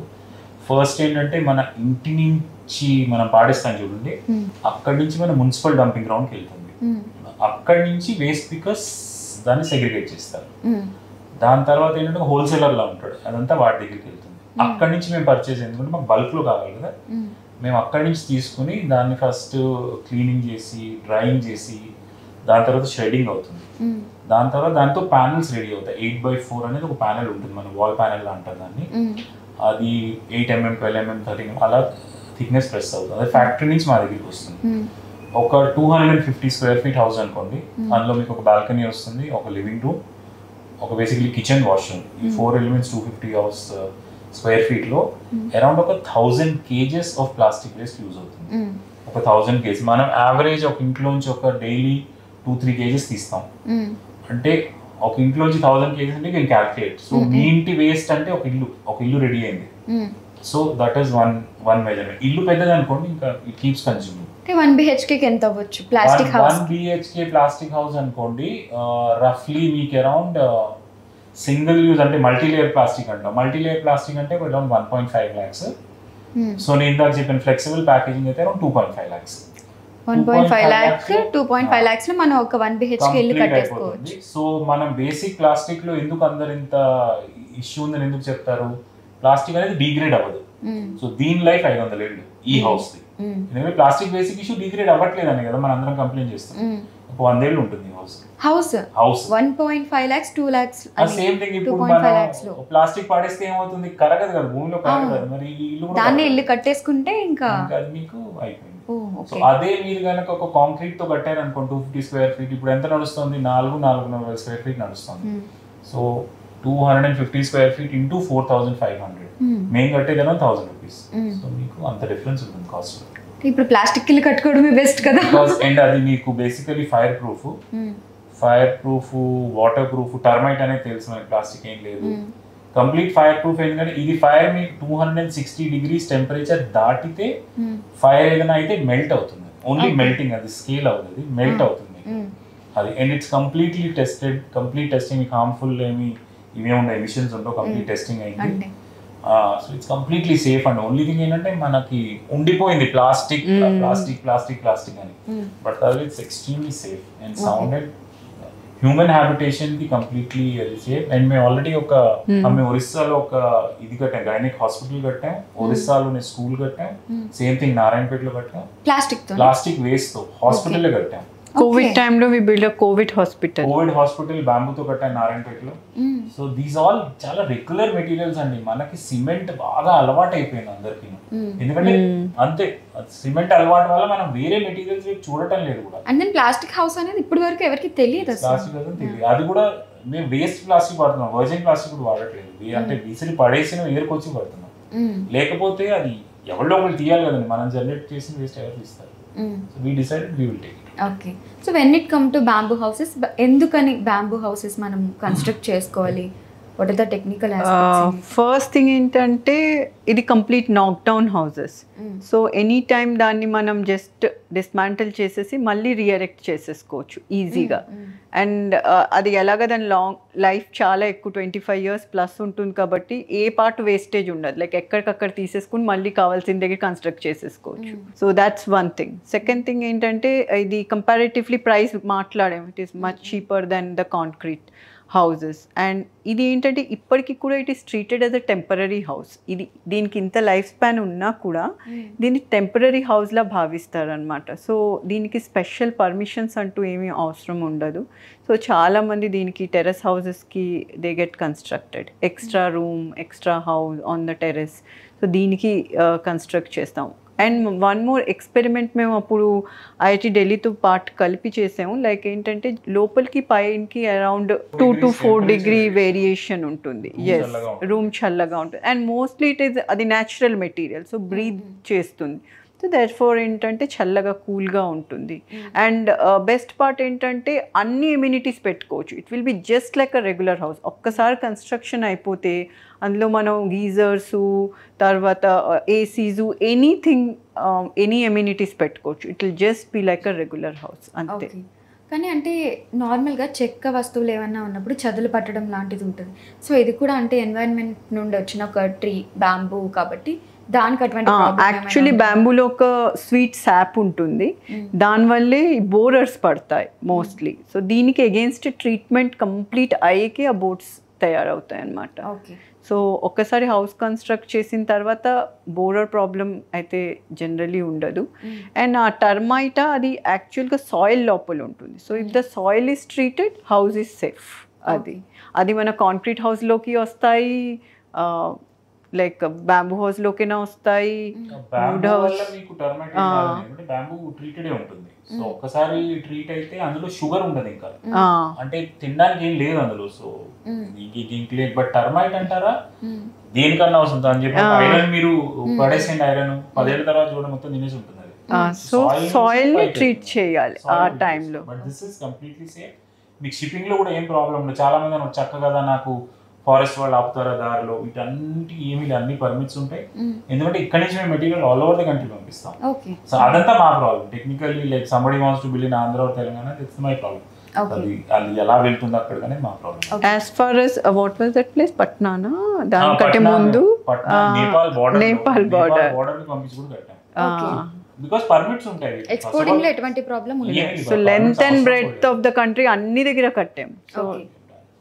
ఫస్ట్ ఏంటంటే మన ఇంటి నుంచి మనం పాడేస్తాం చూడండి, అక్కడి నుంచి మన మున్సిపల్ డంపింగ్ గ్రౌండ్కి వెళ్తుంది. అక్కడి నుంచి వేస్ట్ పికర్స్ దాన్ని సెగ్రిగేట్ చేస్తారు. దాని తర్వాత ఏంటంటే హోల్సేలర్ లా ఉంటాడు, అదంతా వాటి దగ్గరికి వెళ్తుంది. అక్కడి నుంచి మేము పర్చేస్, ఎందుకంటే మాకు బల్క్ లో కావాలి కదా, మేము అక్కడి నుంచి తీసుకుని దాన్ని ఫస్ట్ క్లీనింగ్ చేసి డ్రైయింగ్ చేసి దాని తర్వాత షెడ్డింగ్ అవుతుంది. దాని తర్వాత దాంతో ప్యానెల్స్ రెడీ అవుతాయి. 8x4 అనేది ఒక ప్యానెల్ ఉంటుంది, మన వాల్ ప్యానెల్ అంటారు దాన్ని. అది 8 mm 12 mm 13 mm అలా థిక్నెస్ ప్రెస్ అవుతుంది. అది ఫ్యాక్టరీ నుంచి మా దగ్గరికి వస్తుంది. ఒక 250 స్క్వేర్ ఫీట్ హౌస్ అనుకోండి, అందులో మీకు ఒక బాల్కనీ వస్తుంది, ఒక లివింగ్ రూమ్, ఒక బేసిక్లీ కిచెన్, వాష్రూమ్. ఈ 4 ఎలిమెంట్స్ 250 హౌస్ స్క్వేర్ ఫీట్ లో అరౌండ్ ఒక 1000 kgs of plastic waste use అవుతుంది. ఒక 1000 kgs మనం యావరేజ్ ఒక ఇంట్లోంచి ఒక డైలీ 2-3 kgs తీస్తాం. అంటే ఒక ఇంట్లోంచి 1000 kgs అంటే నేను క్యాల్కులేట్. సో మీ ఇంటి వేస్ట్ అంటే ఒక ఇల్లు రెడీ అయింది. So that is one measurement. ఇల్లు పెద్దది అనుకోండి, ఇంకా ఇట్ కీప్స్ కన్స్యూమింగ్. 1 BHK ఎంత అవ్వచ్చు plastic house? 1 BHK plastic house అనుకోండి, రఫ్లీ మీకు అరౌండ్ సింగిల్ యూజ్ అంటే మల్టీలేయర్ ప్లాస్టిక్ అంటాం. మల్టీలేయర్ ప్లాస్టిక్ అంటే అరౌండ్ 1.5 lakhs. సో నేను ఇందాక చెప్పిన ఫ్లెక్సిబుల్ ప్యాకేజింగ్ అయితే అరౌండ్ 2.5 lakhs. 1.5 lakhs 2.5 lakhs లో మనం ఒక 1 BHK ఇల్లు కట్టేసుకోవచ్చు. సో మనం బేసిక్ ప్లాస్టిక్ లో ఎందుకు అందరు ఇంత ఇష్యూ ఉందని ఎందుకు చెప్తారు? ప్లాస్టిక్ అనేది డిగ్రేడ్ అవ్వదు. సో దీని లైఫ్ 500 ఏళ్ళు ఈ హౌస్ ది. ఎందుకంటే ప్లాస్టిక్ బేసిక్ ఇష్యూ డిగ్రేడ్ అవ్వట్లేదు అని కదా మనం అందరం కంప్లైంట్ చేస్తాం. ఒక 100 ఏళ్ళు ఉంటుంది house 1.5 lakhs 2 lakhs same thing. ఇప్పుడు మనం ప్లాస్టిక్ పాడేస్తే ఏమవుతుంది? కరగదు కదా, భూమిలో కరగదు కదా. మరి ఇల్లు కూడా దాన్ని ఇల్లు కట్టేసుకుంటే ఇంకా అది మీకు అయిపోయింది. సో అదే మీరు కనుక ఒక కాంక్రీట్ తో కట్టారు అనుకోండి 250 స్క్వేర్ ఫీట్, ఇప్పుడు ఎంత నడుస్తుంది? 440 స్క్వేర్ ఫీట్ నడుస్తుంది. సో 250 స్క్వేర్ ఫీట్ ఇంటూ 4500, మేము కట్టేది 1000 రూపీస్. సో మీకు అంత డిఫరెన్స్ ఉంటుంది కాస్ట్. ఇప్పుడు ప్లాస్టిక్ ఇల్లు కట్టుకోవడమే బెస్ట్ కదా. అండ్ అది మీకు basically fire proof, water proof, termite అనేది తెలుసు మనకి, ప్లాస్టిక్ ఏం లేదు. కంప్లీట్ ఫైర్ ప్రూఫ్ ఏంటంటే ఇది ఫైర్ మీకు 260 degrees టెంపరేచర్ దాటితే ఫైర్ ఏదైనా అయితే మెల్ట్ అవుతుంది. ఓన్లీ మెల్టింగ్, అది స్కేల్ అవుతుంది, మెల్ట్ అవుతుంది అది. And it's completely tested, complete testing, మీకు హార్మ్ఫుల్ ఏమి ఇవే ఉన్నాయి, ఎమిషన్స్ ఉండవు, కంప్లీట్ టెస్టింగ్ అయింది. So it's completely safe. And only thing ఏంటంటే మనకి ఉండిపోయింది ప్లాస్టిక్ అని, బట్ అది it's extremely safe and sounded. Human habitation కి కంప్లీట్లీ అది సేఫ్. అండ్ మేము ఆల్రెడీ మేము ఒరిస్సాలో ఒక ఇది కట్టాం, గైనిక్ హాస్పిటల్ కట్టాం, ఒరిస్సాలోనే స్కూల్ కట్టాం, సేమ్ థింగ్ నారాయణపేటలో కట్టాం, ప్లాస్టిక్ వేస్ట్ తో హాస్పిటల్ కట్టాం. కోవిడ్ టైంలో we build a covid hospital బ్యాంబూతో కట్టాం నారాయణపేటలో. సో దీస్ ఆల్ చాలా రెగ్యులర్ మెటీరియల్స్ అండి. మనకి సిమెంట్ బాగా అలవాటు అయిపోయింది అందరికి, ఎందుకంటే అంతే సిమెంట్ అలవాటు వల్ల మనం వేరే మెటీరియల్స్ చూడటం లేదు కూడా. అండ్ దెన్ ప్లాస్టిక్ హౌస్ అనేది ఇప్పుడు వరకు ఎవరికి తెలియదు. ప్లాస్టిక్ తెలియదు, అది కూడా మేము వేస్ట్ ప్లాస్టిక్ వాడుతున్నాం, వర్జిన్ ప్లాస్టిక్ కూడా వాడట్లేదు. అంటే విసిరి పడేసిన ఏరుకొచ్చి పడుతున్నాం, లేకపోతే అది ఎవరిలో ఒకళ్ళు తీయాలి కదండి, మనం జనరేట్ చేసిన వేస్ట్ ఎవరు తీస్తారు. So we decided we will take it. Okay, so when it come to bamboo houses, ఎందుకని బ్యాంబూ హౌసెస్ మనం కన్స్ట్రక్ట్ చేసుకోవాలి? What are the technical aspects? First thing ఏంటంటే ఇది complete knock down houses. So any time దాన్ని మనం just dismantle చేసేసి మళ్ళీ రీఎరెక్ట్ చేసేసుకోవచ్చు ఈజీగా. అండ్ అది ఎలాగ దాని లైఫ్ చాలా ఎక్కువ 25 years ప్లస్ ఉంటుంది కాబట్టి ఏ పార్ట్ వేస్టేజ్ ఉండదు. లైక్ ఎక్కడికక్కడ తీసేసుకుని మళ్ళీ కావాల్సిన దగ్గర కన్స్ట్రక్ట్ చేసేసుకోవచ్చు. So that's one thing. Second thing ఏంటంటే ఇది కంపారిటివ్లీ ప్రైస్ మాట్లాడాము, it is much cheaper than the concrete houses. And ఇది ఏంటంటే ఇప్పటికీ కూడా it is treated as a temporary house. దీనికి ఇంత లైఫ్ స్పాన్ ఉన్నా కూడా దీన్ని టెంపరరీ హౌస్లా భావిస్తారనమాట. సో దీనికి స్పెషల్ పర్మిషన్స్ అంటూ ఏమీ అవసరం ఉండదు. సో చాలామంది దీనికి terrace హౌసెస్కి they get constructed, extra room, extra house on the terrace. So దీనికి కన్స్ట్రక్ట్ చేస్తాం. అండ్ వన్ మోర్ ఎక్స్పెరిమెంట్ మేము అప్పుడు ఐఐటి ఢిల్లీతో పాటు కలిపి చేసాము. లైక్ ఏంటంటే లోపలికి పైకి అరౌండ్ 2 to 4 degree వేరియేషన్ ఉంటుంది. ఎస్, రూమ్ చల్లగా ఉంటుంది. అండ్ మోస్ట్లీ ఇట్ ఈస్ అది న్యాచురల్ మెటీరియల్, సో బ్రీత్ చేస్తుంది. సో దట్ ఫోర్ ఏంటంటే చల్లగా కూల్గా ఉంటుంది. అండ్ బెస్ట్ పార్ట్ ఏంటంటే అన్ని ఎమ్యూనిటీస్ పెట్టుకోవచ్చు. It will be just like a regular house. ఒక్కసారి కన్స్ట్రక్షన్ అయిపోతే అందులో మనం గీజర్సు, తర్వాత ఏసీసు, ఎనీథింగ్, ఎనీ ఎమ్యూనిటీస్ పెట్టుకోవచ్చు. It will just be like a regular house అంతే. కానీ అంటే నార్మల్గా చెక్క వస్తువులు ఏమన్నా ఉన్నప్పుడు చదులు పట్టడం లాంటిది ఉంటుంది. సో ఇది కూడా అంటే ఎన్వైరన్మెంట్ నుండి వచ్చిన ఒక ట్రీ, బ్యాంబూ, కాబట్టి దానికి అటువంటి యాక్చువల్లీ బ్యాంబూలో ఒక స్వీట్ శాప్ ఉంటుంది, దానివల్లే బోరర్స్ పడతాయి మోస్ట్లీ. సో దీనికి అగేన్స్ట్ ట్రీట్మెంట్ కంప్లీట్ అయ్యేకి ఆ బోర్డ్స్ తయారవుతాయి అన్నమాట. ఓకే. సో ఒక్కసారి హౌస్ కన్స్ట్రక్ట్ చేసిన తర్వాత బోరర్ ప్రాబ్లం అయితే జనరలీ ఉండదు. అండ్ ఆ టర్మైటా అది యాక్చువల్గా సాయిల్ లోపల ఉంటుంది. So if the soil is treated, house is safe. అది మన కాంక్రీట్ హౌస్లోకి వస్తాయి, లైక్ బ్యాంబూ హౌస్ లోకైనా వస్తాయి. బ్యాంబూ ట్రీటెడే ఉంటుంది. సో ఒక్కసారి ట్రీట్ అయితే అందులో షుగర్ ఉండదు, ఇంకా అంటే తినడానికి ఏం లేదు అందులో. సో దీనికి లేదు. బట్ టర్మైట్ అంటారా, దేనికన్నా అవసరం అని చెప్పి ఐరన్ మీరు పడేసేయండి, ఐరన్ 10 ఏళ్ళ తర్వాత చూడ మొత్తం తినేసి ఉంటుంది. సో సాయిల్ ని ట్రీట్ చేయాలి ఆ టైంలో. But this is completely safe. మీకు షిప్పింగ్ లో కూడా ఏం ప్రాబ్లం ఉండదు. చాలా మంది చక్కగా కదా నాకు ఫారెస్ట్ వాళ్ళు ఆపుతారా దారిలో, వీటన్నిటి ఏమి అన్ని పర్మిట్స్ ఉంటాయి. ఎందుకంటే ఇక్కడ నుంచి మేము material all over the country పంపిస్తాం. సో అదంతా మా problem. Technically like somebody wants to build in Andhra or Telangana, it's my problem. అది ఎలా వెళ్తుంది అక్కడ అనేది మా problem. As far as what was that place, పట్నానా, దానికంటే ముందు నేపాల్ బార్డర్ కి పంపించి కూడా కట్టాం. బికాజ్ పర్మిట్స్ ఉంటాయి, ఎక్స్పోర్టింగ్ లో ఎటువంటి ప్రాబ్లం ఉండదు. So length and breadth of the country అన్ని దగ్గర కట్టాం. సో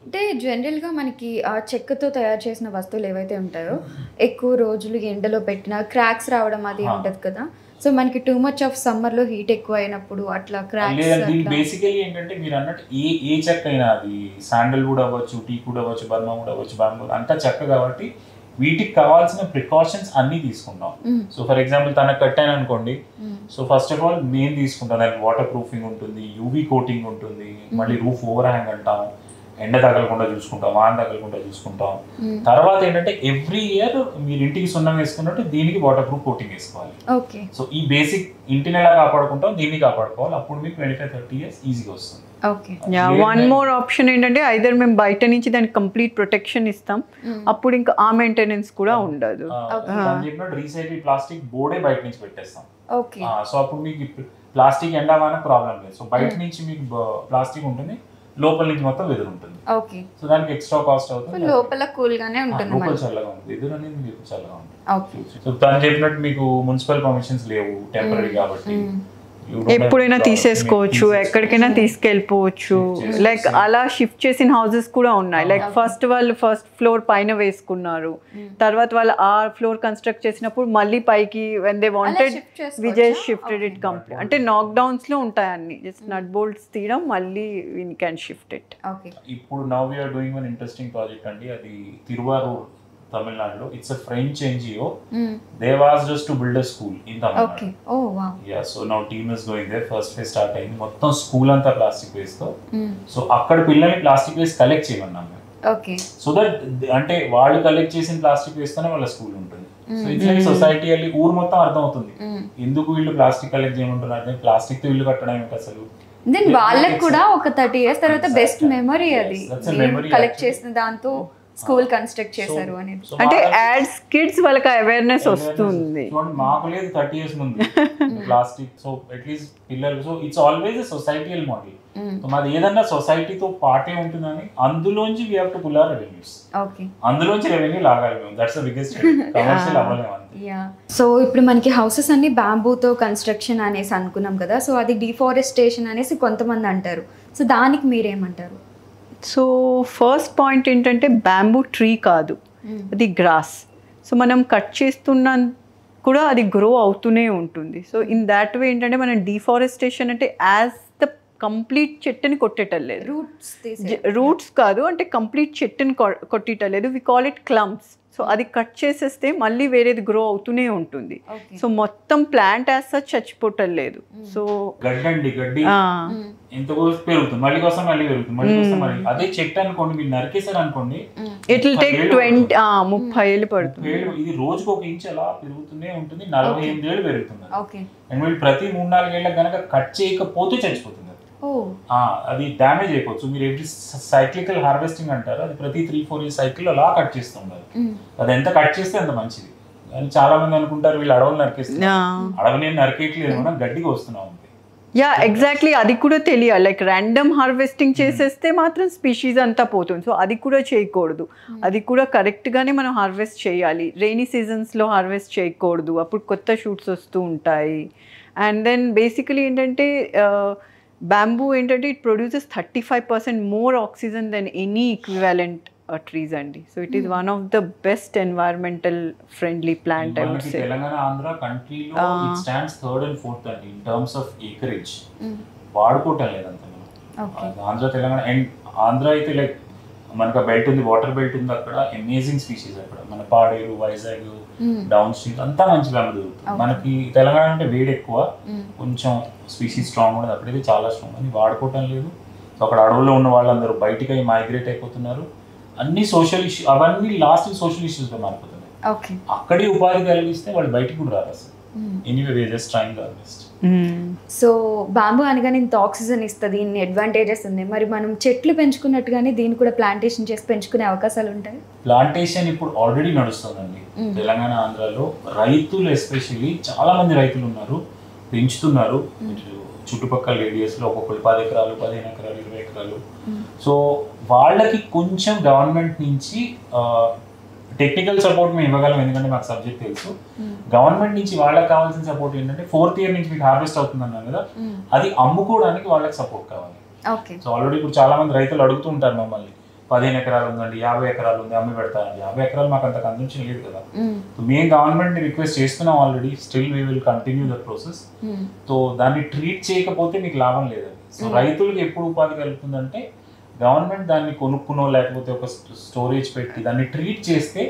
అంటే జనరల్గా మనకి ఆ చెక్కతో తయారు చేసిన వస్తువులు ఏవైతే ఉంటాయో ఎక్కువ రోజులు ఎండలో పెట్టినా క్రాక్స్ రావడం అది ఉంటుంది కదా. సో మనకి టూ మచ్ ఆఫ్ సమ్మర్లో హీట్ ఎక్కువ అయినప్పుడు అట్లా క్రాక్స్. బేసికలీ ఏంటంటే మీరు అన్నట్టు ఏ చెక్క అయినా, అది శాండల్వుడ్ అవ్వచ్చు, టీకుడ్ అవ్వచ్చు, బర్మావుడ్ అవ్వచ్చు, బాంబూ అంతా చెక్క కాబట్టి వీటికి కావాల్సిన ప్రికాషన్స్ అన్ని తీసుకుంటాం. సో ఫర్ ఎగ్జాంపుల్ తనకు కట్టాను అనుకోండి, so first of all main తీసుకుంటాం, దానికి వాటర్ ప్రూఫింగ్ ఉంటుంది, యూవీ కోటింగ్ ఉంటుంది, మళ్ళీ రూఫ్ ఓవర్ హ్యాంగ్ అంటాం, ఎండ తగలకుండా చూసుకుంటాం, వాన తగలకుండా చూసుకుంటాం. తర్వాత ఏంటంటే ఎవ్రీ ఇయర్ మీరు ఇంటికి సున్నం వేసుకున్నట్టు దీనికి వాటర్ ప్రూఫ్ కోటింగ్ వేసుకోవాలి. సో ఈ బేసిక్ ఇంటిని ఎలా కాపాడుకుంటాం, దీన్ని కాపాడుకోవాలి. అప్పుడు మీకు 25-30 years ఈజీగా వస్తుంది. వన్ మోర్ ఆప్షన్ ఏంటంటే ఐదర్ మేము బయట నుంచి దానికి కంప్లీట్ ప్రొటెక్షన్ ఇస్తాం, అప్పుడు ఇంకా ఆ మెయింటెనెన్స్ కూడా ఉండదు. రీసైకిల్ ప్లాస్టిక్ బోర్డే బయట నుంచి పెట్టేస్తాం. సో అప్పుడు మీకు ప్లాస్టిక్ ఎండవాన ప్రాబ్లం లేదు. సో బయట నుంచి మీకు ప్లాస్టిక్ ఉంటుంది, లోపల నుంచి మొత్తం వెదురు ఉంటుంది. సో దానికి ఎక్స్ట్రా కాస్ట్ అవుతుంది. లోపల కూల్ గానే ఉంటుంది, లోపల చల్లగా ఉంటుంది, వెదురు అనేది మీకు చల్లగా ఉంటుంది. సో తను చెప్పినట్టు మీకు మున్సిపల్ పర్మిషన్స్ లేవు, టెంపరీ కాబట్టి ఎప్పుడైనా తీసేసుకోవచ్చు, ఎక్కడికైనా తీసుకెళ్ళిపోవచ్చు. లైక్ అలా షిఫ్ట్ చేసిన హౌసెస్ కూడా ఉన్నాయి. లైక్ వాళ్ళు ఫస్ట్ ఫ్లోర్ పైన వేసుకున్నారు, తర్వాత వాళ్ళు ఆ ఫ్లోర్ కన్స్ట్రక్ట్ చేసినప్పుడు మళ్ళీ పైకి when they wanted we just shifted it complete. అంటే నాక్ డౌన్స్ లో ఉంటాయి అన్ని, జస్ట్ నట్ బోల్ట్స్ తీయడం, మళ్ళీ వీ కెన్ షిఫ్ట్ ఇట్. ఇప్పుడు now we are doing one interesting project అండి, అది తిరువారూర్, తమిళనాడులో. It's a French NGO. They've asked us to build a school in Tamil Nadu. Okay. Oh wow. Yeah, so now team is going there. First phase start అయింది. మొత్తం school అంతా plastic waste తో. So అక్కడ పిల్లల్ని plastic waste collect చేయమన్నాం మేము. Okay. So that అంటే వాళ్ళు collect చేసిన ప్లాస్టిక్ వేస్ట్ తోనే వాళ్ళ స్కూల్ ఉంటుంది. సో ఇట్స్ లైక్ సొసైటీ అల్లి ఊరు మొత్తం అర్థం అవుతుంది ఎందుకు వీళ్ళు ప్లాస్టిక్ కలెక్ట్ చేయమంటున్నారు, ప్లాస్టిక్ తో ఇల్లు కట్టడం ఏంటి అసలు. దెన్ వాళ్ళకి కూడా ఒక 30 years తర్వాత బెస్ట్ మెమరీ అది కలెక్ట్ చేసిన దాంతో స్కూల్ కన్స్ట్రక్ట్ చేశారు అనేది. అంటే యాడ్స్ కిడ్స్ వాళ్ళకి అవేర్నెస్ వస్తుంది. మాకు లేదు 30 years ముందు ప్లాస్టిక్. సో అట్లీస్ట్ పిల్లలు, so it's always a societal model. So మాది ఏదన్నా సొసైటీతో పాటే ఉంటుందని అందులోంచి we have to pull our revenues. Okay, అందులోంచి రెవెన్యూ లాగాలి మేము. దట్స్ ద బిగ్గెస్ట్ కమర్షియల్ అవ్వలేము అంతే. సో ఇప్పుడు మనకి హౌసెస్ అన్ని బ్యాంబూతో కన్స్ట్రక్షన్ అనేసి అనుకున్నాం కదా, సో అది డిఫారెస్టేషన్ అనేసి కొంతమంది అంటారు. సో దానికి మీరేమంటారు? సో ఫస్ట్ పాయింట్ ఏంటంటే బ్యాంబూ ట్రీ కాదు, అది గ్రాస్. సో మనం కట్ చేస్తున్నా కూడా అది గ్రో అవుతూనే ఉంటుంది. సో ఇన్ దాట్ వే ఏంటంటే మనం డిఫారెస్టేషన్ అంటే యాజ్ ద కంప్లీట్ చెట్టుని కొట్టేటం లేదు, రూట్స్ కాదు, అంటే కంప్లీట్ చెట్టుని కొట్టేటం లేదు. We call it clumps. So అది కట్ చేసేస్తే మళ్ళీ వేరేది గ్రో అవుతూనే ఉంటుంది. Okay. సో మొత్తం ప్లాంట్ యాజ్ సచ్ చచ్చిపోవటం లేదు. సో గడ్డి ఎంత పెరుగుతుంది, మళ్ళీ కోసం మళ్ళీ పెరుగుతుంది, మళ్ళీ కోసం మళ్ళీ. అదే చెట్టు అనుకోండి, మీరు నరికేసారు అనుకోండి, ఇట్ విల్ టేక్ 30 ఏళ్ళు పడుతుంది. ఇది రోజుకు 1 ఇంచ్ అలా పెరుగుతూనే ఉంటుంది, 48 ఏళ్ళు పెరుగుతుంది. ఓకే. అండ్ మీరు ప్రతి 3-4 ఏళ్ళకి కనుక కట్ చేయకపోతే చచ్చిపోతుంది. అది డ్యామేజ్ అయిపోవచ్చు. మీరు ఎవ్రీ సైక్లికల్ హార్వెస్టింగ్ అంటారు, అది ప్రతి 3-4 ఇయర్స్ సైకిల్ అలా కట్ చేస్తుంటారు. అది ఎంత కట్ చేస్తే అంత మంచిది. కానీ చాలా మంది అనుకుంటారు వీళ్ళు అడవులు నరికేస్తున్నారు, అడవి నేను నరికేయట్లేదు, మనం గడ్డికి వస్తున్నాం అంతే. యా ఎగ్జాక్ట్లీ, అది కూడా తెలియాలి. లైక్ ర్యాండమ్ హార్వెస్టింగ్ చేసేస్తే మాత్రం స్పీషీస్ అంతా పోతుంది. సో అది కూడా చేయకూడదు, అది కూడా కరెక్ట్గానే మనం హార్వెస్ట్ చేయాలి. రెయినీ సీజన్స్లో హార్వెస్ట్ చేయకూడదు, అప్పుడు కొత్త షూట్స్ వస్తూ ఉంటాయి. అండ్ దెన్ బేసికలీ ఏంటంటే బ్యాంబూ ఏంటంటే it produces 35% more oxygen than any equivalent trees అండి. So it is one of the best environmental friendly plant I would say. Telangana Andhra కంట్రీలో it stands 3rd and 4th అండి in terms of acreage. వాడుకోవటం లేదంత Andhra Telangana. And Andhra అయితే like మనకు belt ఉంది, water belt ఉంది, అక్కడ అమేజింగ్ స్పీషీస్. అక్కడ మన పాడేరు, వైజాగ్, డౌన్ స్ట్రీమ్ అంతా మంచి బ్యాంబూ దొరుకుతుంది. మనకి తెలంగాణ అంటే వేడి ఎక్కువ, కొంచెం స్పీషీస్ స్ట్రాంగ్ ఉండదు, అక్కడైతే చాలా స్ట్రాంగ్. అని వాడుకోవటం లేదు. సో అక్కడ అడవుల్లో ఉన్న వాళ్ళందరూ బయటికి మైగ్రేట్ అయిపోతున్నారు. అన్ని సోషల్ ఇష్యూ, అవన్నీ లాస్ట్ సోషల్ ఇష్యూస్గా మారిపోతున్నాయి. అక్కడే ఉపాధి కలిగిస్తే వాళ్ళు బయటికి కూడా రారు అసలు. Anyway we are just trying our best. So bamboo అనగానే ఇంత ఆక్సిజన్ ఇస్తుంది, ఇన్ని అడ్వాంటేజెస్ ఉన్నాయి. మరి మనం చెట్లు పెంచుకున్నట్టుగానే దీన్ని కూడా ప్లాంటేషన్ చేసి పెంచుకునే అవకాశాలు ఉంటాయి. ప్లాంటేషన్ ఇప్పుడు ఆల్రెడీ నడుస్తుందండి తెలంగాణ ఆంధ్రాలో. రైతులు ఎస్పెషల్లీ చాలా మంది రైతులు ఉన్నారు, పెంచుతున్నారు. చుట్టుపక్కల ఏరియాస్లో ఒక్కొక్కరు 10 ఎకరాలు, 15 ఎకరాలు, 20 ఎకరాలు. సో వాళ్ళకి కొంచెం గవర్నమెంట్ నుంచి టెక్నికల్ సపోర్ట్ మేము ఇవ్వగలం, ఎందుకంటే మాకు సబ్జెక్ట్ తెలుసు. గవర్నమెంట్ నుంచి వాళ్ళకి కావాల్సిన సపోర్ట్ ఏంటంటే 4th ఇయర్ నుంచి మీకు హార్వెస్ట్ అవుతుంది అన్నారు కదా, అది అమ్ముకోవడానికి వాళ్ళకి సపోర్ట్ కావాలి. సో ఆల్రెడీ ఇప్పుడు చాలా మంది రైతులు అడుగుతూ ఉంటారు మమ్మల్ని, 15 ఎకరాలు ఉందండి, 50 ఎకరాలు ఉంది, అమ్మి పెడతానండి. 50 ఎకరాలు మాకు అంత కన్సంప్షన్ లేదు కదా. సో మేము గవర్నమెంట్ ని రిక్వెస్ట్ చేస్తున్నాం already, still we will continue the process. So దాన్ని ట్రీట్ చేయకపోతే మీకు లాభం లేదండి. సో రైతులకు ఎప్పుడు ఉపాధి కలుగుతుందంటే గవర్నమెంట్ దాన్ని కొనుక్కునో లేకపోతే ఒక స్టోరేజ్ పెట్టి దాన్ని ట్రీట్ చేస్తే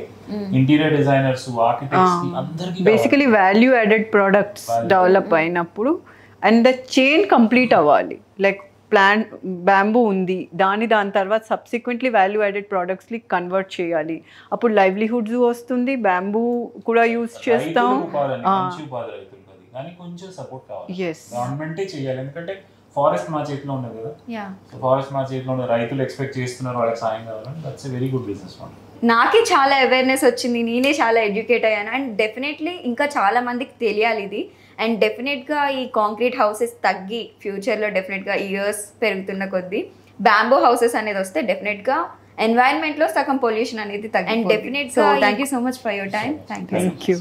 ఇంటీరియర్ డిజైనర్స్, ఆర్కిటెక్ట్స్ అందరికీ basically value added products develop అయినప్పుడు అండ్ ద చైన్ కంప్లీట్ అవ్వాలి. లైక్ ప్లాంట్ బ్యాంబూ ఉంది, దాని తర్వాత సబ్సిక్వెంట్లీ వాల్యూ యాడెడ్ ప్రోడక్ట్స్ని కన్వర్ట్ చేయాలి. అప్పుడు లైవ్లీహుడ్స్ వస్తుంది, బ్యాంబూ కూడా యూజ్ చేస్తాం. కొంచెం సపోర్ట్ కావాలి, గవర్నమెంటే చేయాలి. ఎందుకంటే ఫారెస్ట్ మా చేతిలో ఉన్నది కదా. ఫారెస్ట్ మా చేతిలో ఉన్న రైతులు ఎక్స్పెక్ట్ చేస్తున్నారు వాళ్ళకి సాయం కావాలని. That's a very good business one. నాకే చాలా అవేర్నెస్ వచ్చింది, నేనే చాలా ఎడ్యుకేట్ అయ్యాను. అండ్ డెఫినెట్లీ ఇంకా చాలా మందికి తెలియాలి ఇది. అండ్ డెఫినెట్గా ఈ కాంక్రీట్ హౌసెస్ తగ్గి ఫ్యూచర్లో డెఫినెట్గా ఇయర్స్ పెరుగుతున్న కొద్దీ బ్యాంబూ హౌసెస్ అనేది వస్తే డెఫినెట్గా ఎన్వైరన్మెంట్లో సగం పొల్యూషన్ అనేది తగ్గి. అండ్ డెఫినెట్గా thank you so much for your time. Thank you.